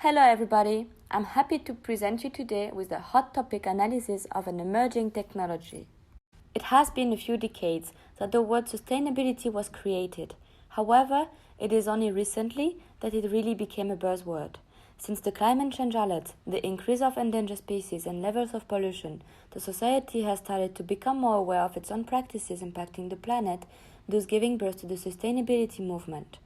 Hello everybody, I'm happy to present you today with a hot topic analysis of an emerging technology. It has been a few decades that the word sustainability was created. However, it is only recently that it really became a buzzword. Since the climate change alert, the increase of endangered species and levels of pollution, the society has started to become more aware of its own practices impacting the planet, thus giving birth to the sustainability movement.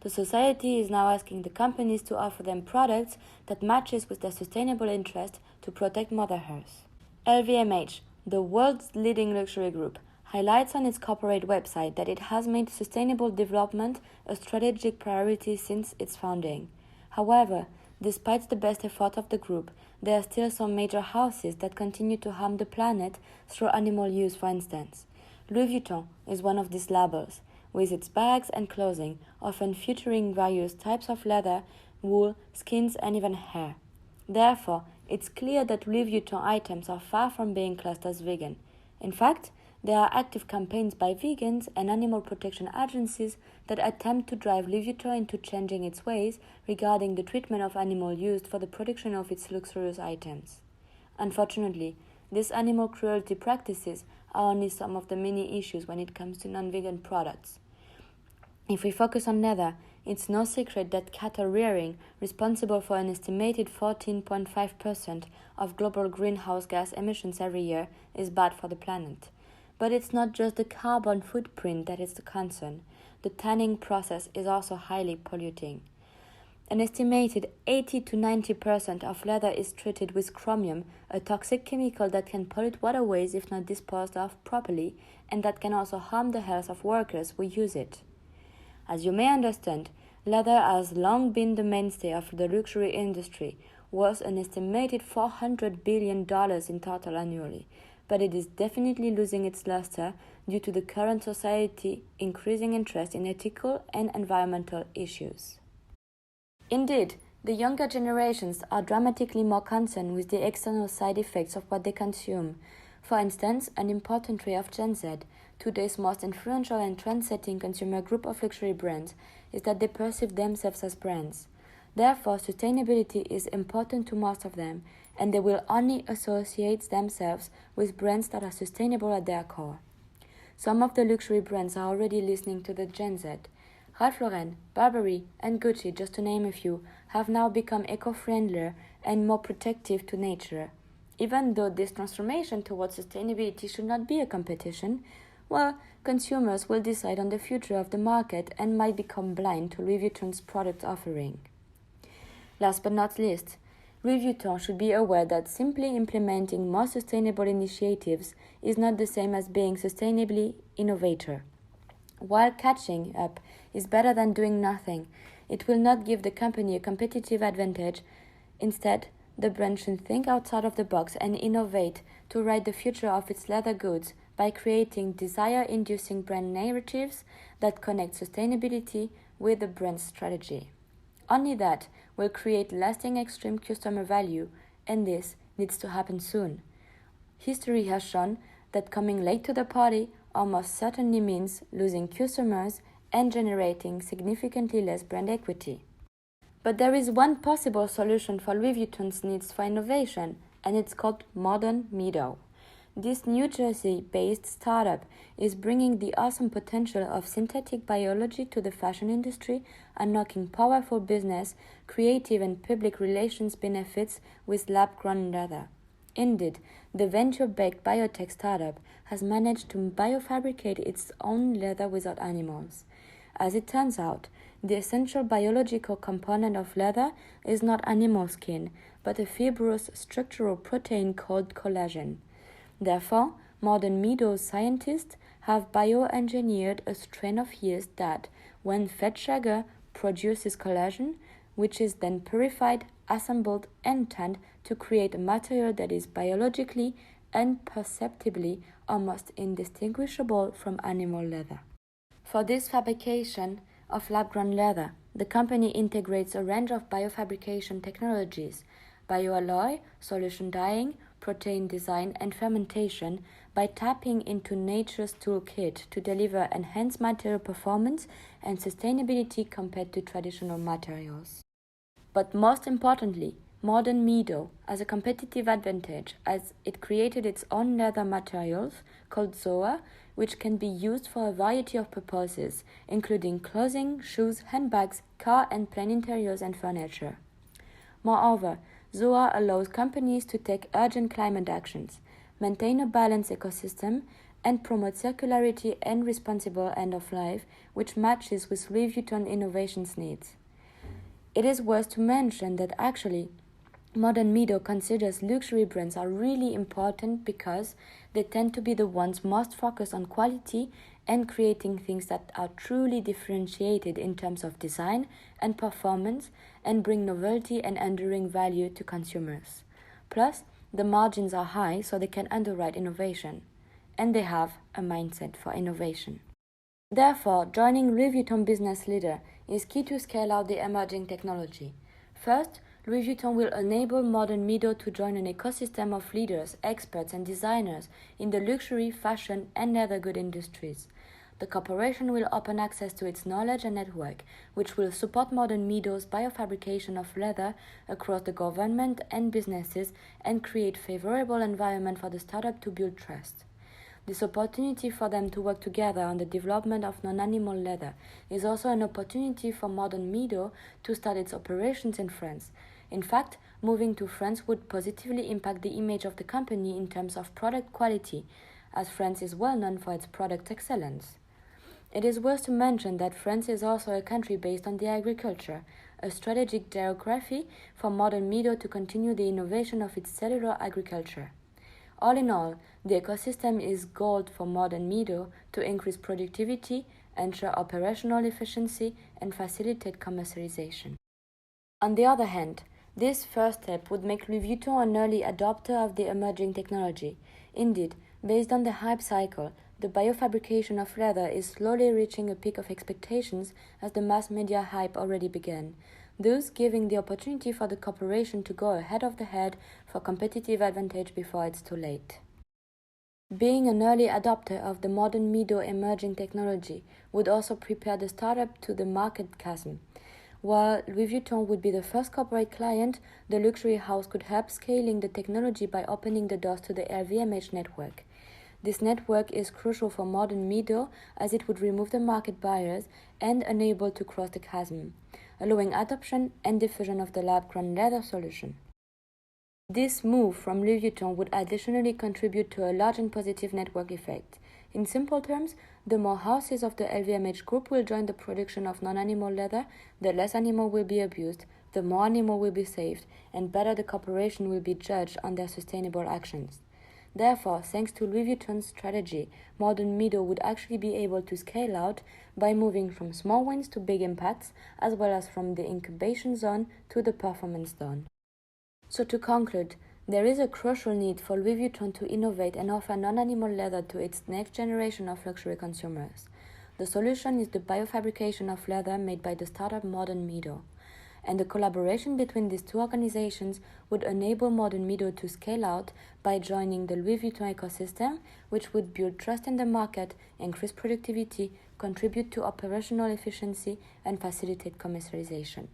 The society is now asking the companies to offer them products that matches with their sustainable interest to protect Mother Earth. LVMH, the world's leading luxury group, highlights on its corporate website that it has made sustainable development a strategic priority since its founding. However, despite the best effort of the group, there are still some major houses that continue to harm the planet through animal use, for instance. Louis Vuitton is one of these labels, with its bags and clothing often featuring various types of leather, wool, skins and even hair. Therefore, it's clear that Louis Vuitton items are far from being classed as vegan. In fact, there are active campaigns by vegans and animal protection agencies that attempt to drive Louis Vuitton into changing its ways regarding the treatment of animals used for the production of its luxurious items. Unfortunately, these animal cruelty practices are only some of the many issues when it comes to non-vegan products. If we focus on leather, it's no secret that cattle rearing, responsible for an estimated 14.5% of global greenhouse gas emissions every year, is bad for the planet. But it's not just the carbon footprint that is the concern. The tanning process is also highly polluting. An estimated 80 to 90% of leather is treated with chromium, a toxic chemical that can pollute waterways if not disposed of properly, and that can also harm the health of workers who use it. As you may understand, leather has long been the mainstay of the luxury industry, worth an estimated $400 billion in total annually, but it is definitely losing its luster due to the current society increasing interest in ethical and environmental issues. Indeed, the younger generations are dramatically more concerned with the external side effects of what they consume. For instance, an important trait of Gen Z, today's most influential and trend-setting consumer group of luxury brands, is that they perceive themselves as brands. Therefore, sustainability is important to most of them, and they will only associate themselves with brands that are sustainable at their core. Some of the luxury brands are already listening to the Gen Z. Ralph Lauren, Burberry, and Gucci, just to name a few, have now become eco-friendlier and more protective to nature. Even though this transformation towards sustainability should not be a competition, well, consumers will decide on the future of the market and might become blind to Louis Vuitton's product offering. Last but not least, Louis Vuitton should be aware that simply implementing more sustainable initiatives is not the same as being sustainably innovator. While catching up is better than doing nothing, it will not give the company a competitive advantage. Instead, the brand should think outside of the box and innovate to write the future of its leather goods by creating desire-inducing brand narratives that connect sustainability with the brand's strategy. Only that will create lasting extreme customer value, and this needs to happen soon. History has shown that coming late to the party almost certainly means losing customers and generating significantly less brand equity. But there is one possible solution for Louis Vuitton's needs for innovation, and it's called Modern Meadow. This New Jersey-based startup is bringing the awesome potential of synthetic biology to the fashion industry, unlocking powerful business, creative and public relations benefits with lab-grown leather. Indeed, the venture-backed biotech startup has managed to biofabricate its own leather without animals. As it turns out, the essential biological component of leather is not animal skin, but a fibrous structural protein called collagen. Therefore, Modern Meadow's scientists have bioengineered a strain of yeast that, when fed sugar, produces collagen, which is then purified, assembled, and tanned to create a material that is biologically and perceptibly almost indistinguishable from animal leather. For this fabrication of lab-grown leather, the company integrates a range of biofabrication technologies, bioalloy, solution dyeing, protein design, and fermentation by tapping into nature's toolkit to deliver enhanced material performance and sustainability compared to traditional materials. But most importantly, modern Meadow has a competitive advantage as it created its own leather materials called Zoa, which can be used for a variety of purposes, including clothing, shoes, handbags, car and plane interiors and furniture. Moreover, Zoa allows companies to take urgent climate actions, maintain a balanced ecosystem, and promote circularity and responsible end of life, which matches with Louis Vuitton innovations needs. It is worth to mention that actually, modern Meadow considers luxury brands are really important because they tend to be the ones most focused on quality and creating things that are truly differentiated in terms of design and performance and bring novelty and enduring value to consumers. Plus, the margins are high so they can underwrite innovation, and they have a mindset for innovation. Therefore, joining Louis Vuitton Business Leader is key to scale out the emerging technology. First, Louis Vuitton will enable modern Meadow to join an ecosystem of leaders, experts, and designers in the luxury, fashion, and leather good industries. The corporation will open access to its knowledge and network, which will support modern Meadow's biofabrication of leather across the government and businesses and create favorable environment for the startup to build trust. This opportunity for them to work together on the development of non-animal leather is also an opportunity for modern Meadow to start its operations in France. In fact, moving to France would positively impact the image of the company in terms of product quality, as France is well known for its product excellence. It is worth to mention that France is also a country based on the agriculture, a strategic geography for modern Meadow to continue the innovation of its cellular agriculture. All in all, the ecosystem is gold for modern Meadow to increase productivity, ensure operational efficiency, and facilitate commercialization. On the other hand, this first step would make Louis Vuitton an early adopter of the emerging technology. Indeed, based on the hype cycle, the biofabrication of leather is slowly reaching a peak of expectations as the mass media hype already began, thus giving the opportunity for the corporation to go ahead of the head for competitive advantage before it's too late. Being an early adopter of the modern Meadow emerging technology would also prepare the startup to the market chasm. While Louis Vuitton would be the first corporate client, the luxury house could help scaling the technology by opening the doors to the LVMH network. This network is crucial for modern Meadow as it would remove the market barriers and enable to cross the chasm, allowing adoption and diffusion of the lab-grown leather solution. This move from Louis Vuitton would additionally contribute to a large and positive network effect. In simple terms, the more houses of the LVMH group will join the production of non-animal leather, the less animal will be abused, the more animal will be saved, and better the corporation will be judged on their sustainable actions. Therefore, thanks to Louis Vuitton's strategy, modern Meadow would actually be able to scale out by moving from small wins to big impacts, as well as from the incubation zone to the performance zone. So to conclude, there is a crucial need for Louis Vuitton to innovate and offer non-animal leather to its next generation of luxury consumers. The solution is the biofabrication of leather made by the startup Modern Meadow. And the collaboration between these two organizations would enable modern Meadow to scale out by joining the Louis Vuitton ecosystem, which would build trust in the market, increase productivity, contribute to operational efficiency, and facilitate commercialization.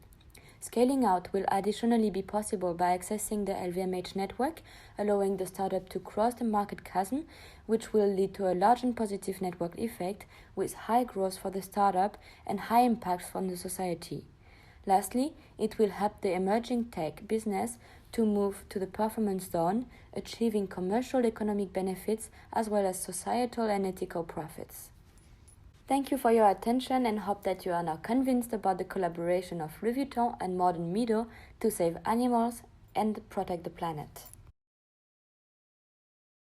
Scaling out will additionally be possible by accessing the LVMH network, allowing the startup to cross the market chasm, which will lead to a large and positive network effect with high growth for the startup and high impact on the society. Lastly, it will help the emerging tech business to move to the performance zone, achieving commercial economic benefits as well as societal and ethical profits. Thank you for your attention and hope that you are now convinced about the collaboration of Louis Vuitton and Modern Meadow to save animals and protect the planet.